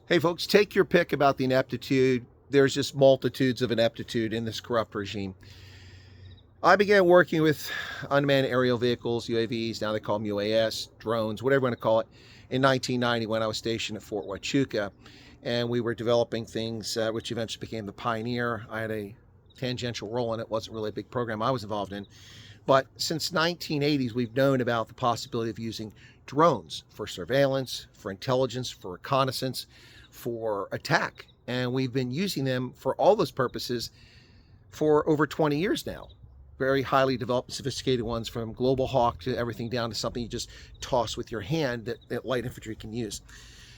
Hey folks, take your pick about the ineptitude. There's just multitudes of ineptitude in this corrupt regime. I began working with unmanned aerial vehicles, UAVs, now they call them UAS, drones, whatever you want to call it, in 1990 when I was stationed at Fort Huachuca. And we were developing things which eventually became the Pioneer. I had a tangential role in it. It wasn't really a big program I was involved in. But since 1980s, we've known about the possibility of using drones for surveillance, for intelligence, for reconnaissance, for attack. And we've been using them for all those purposes for over 20 years now. Very highly developed, sophisticated ones, from Global Hawk to everything down to something you just toss with your hand that light infantry can use.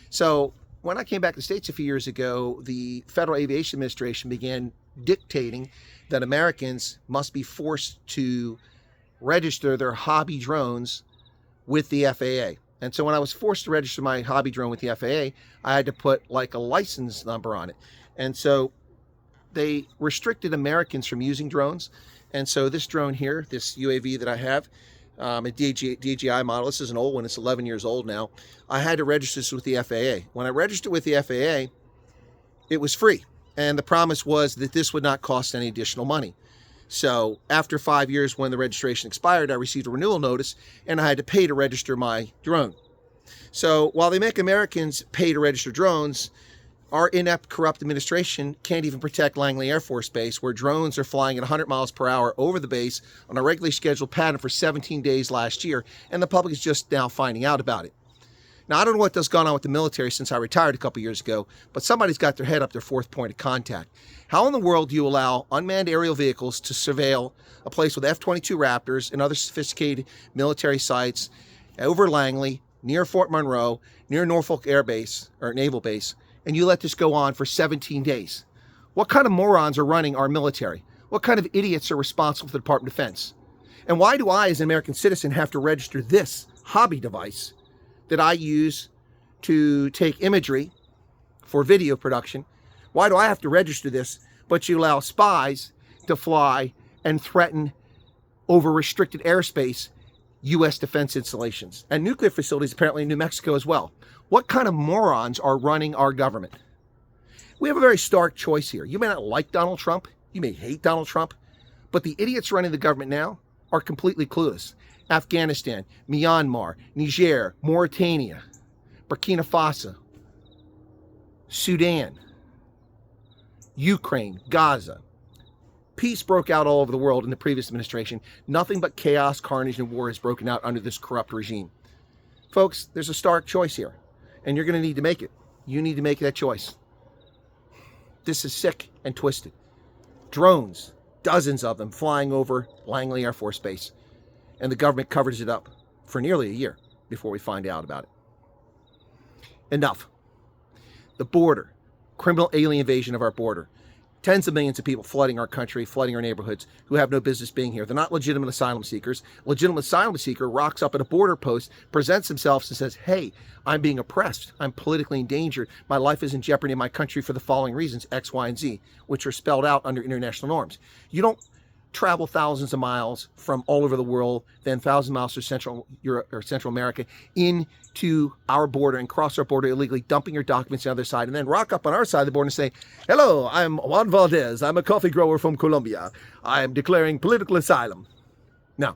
So when I came back to the States a few years ago, the Federal Aviation Administration began dictating that Americans must be forced to register their hobby drones with the FAA. And so when I was forced to register my hobby drone with the FAA, I had to put like a license number on it. And so they restricted Americans from using drones. And so this drone here, this UAV that I have, a DJI model, this is an old one, it's 11 years old now. I had to register this with the FAA. When I registered with the FAA, it was free. And the promise was that this would not cost any additional money. So after 5 years, when the registration expired, I received a renewal notice and I had to pay to register my drone. So while they make Americans pay to register drones, our inept, corrupt administration can't even protect Langley Air Force Base, where drones are flying at 100 miles per hour over the base on a regularly scheduled pattern for 17 days last year, and the public is just now finding out about it. Now, I don't know what has gone on with the military since I retired a couple years ago, but somebody's got their head up their fourth point of contact. How in the world do you allow unmanned aerial vehicles to surveil a place with F-22 Raptors and other sophisticated military sites over Langley, near Fort Monroe, near Norfolk Air Base, or Naval Base, and you let this go on for 17 days? What kind of morons are running our military? What kind of idiots are responsible for the Department of Defense? And why do I, as an American citizen, have to register this hobby device that I use to take imagery for video production? Why do I have to register this, but you allow spies to fly and threaten over restricted airspace U.S. defense installations and nuclear facilities, apparently in New Mexico as well? What kind of morons are running our government? We have a very stark choice here. You may not like Donald Trump, you may hate Donald Trump, but the idiots running the government now are completely clueless. Afghanistan, Myanmar, Niger, Mauritania, Burkina Faso, Sudan, Ukraine, Gaza. Peace broke out all over the world in the previous administration. Nothing but chaos, carnage, and war has broken out under this corrupt regime. Folks, there's a stark choice here, and you're going to need to make it. You need to make that choice. This is sick and twisted. Drones, dozens of them, flying over Langley Air Force Base, and the government covers it up for nearly a year before we find out about it. Enough. The border, criminal alien invasion of our border. Tens of millions of people flooding our country, flooding our neighborhoods, who have no business being here. They're not legitimate asylum seekers. A legitimate asylum seeker rocks up at a border post, presents himself and says, hey, I'm being oppressed. I'm politically endangered. My life is in jeopardy in my country for the following reasons, X, Y, and Z, which are spelled out under international norms. You don't travel thousands of miles from all over the world, then 1,000 miles to Central Europe or Central America into our border and cross our border illegally, dumping your documents on the other side, and then rock up on our side of the border and say, hello, I'm Juan Valdez. I'm a coffee grower from Colombia. I am declaring political asylum. Now,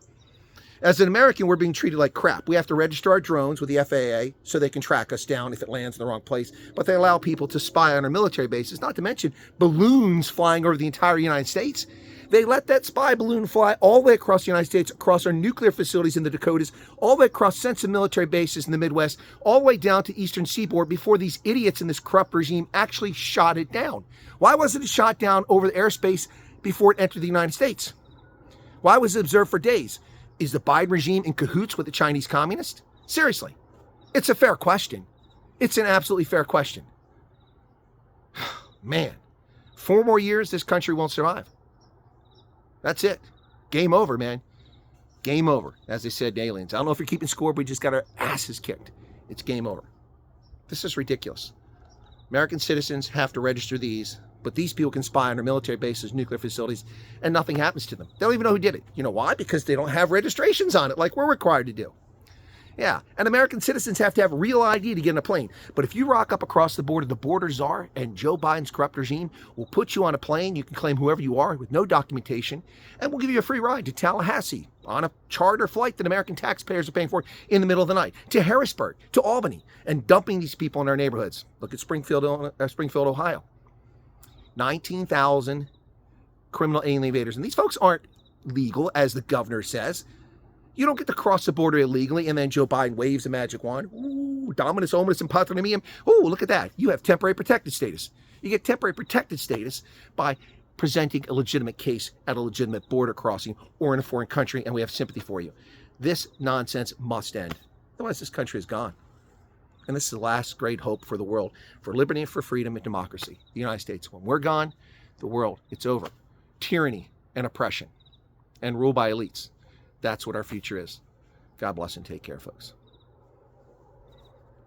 as an American, we're being treated like crap. We have to register our drones with the FAA so they can track us down if it lands in the wrong place. But they allow people to spy on our military bases, not to mention balloons flying over the entire United States. They let that spy balloon fly all the way across the United States, across our nuclear facilities in the Dakotas, all the way across sensitive military bases in the Midwest, all the way down to Eastern Seaboard before these idiots in this corrupt regime actually shot it down. Why wasn't it shot down over the airspace before it entered the United States? Why was it observed for days? Is the Biden regime in cahoots with the Chinese communists? Seriously, it's a fair question. It's an absolutely fair question. Man, 4 more years, this country won't survive. That's it. Game over, man. Game over, as they said to aliens. I don't know if you're keeping score, but we just got our asses kicked. It's game over. This is ridiculous. American citizens have to register these, but these people can spy on our military bases, nuclear facilities, and nothing happens to them. They don't even know who did it. You know why? Because they don't have registrations on it like we're required to do. Yeah, and American citizens have to have real ID to get in a plane. But if you rock up across the border czar and Joe Biden's corrupt regime will put you on a plane, you can claim whoever you are with no documentation, and we'll give you a free ride to Tallahassee on a charter flight that American taxpayers are paying for in the middle of the night, to Harrisburg, to Albany, and dumping these people in our neighborhoods. Look at Springfield, Ohio. 19,000 criminal alien invaders. And these folks aren't legal, as the governor says. You don't get to cross the border illegally and then Joe Biden waves a magic wand. Ooh, dominus, omnis, and patronymium. Ooh, look at that. You have temporary protected status. You get temporary protected status by presenting a legitimate case at a legitimate border crossing or in a foreign country, and we have sympathy for you. This nonsense must end. Otherwise, this country is gone. And this is the last great hope for the world, for liberty and for freedom and democracy. The United States. When we're gone, the world, it's over. Tyranny and oppression and rule by elites. That's what our future is. God bless and take care, folks.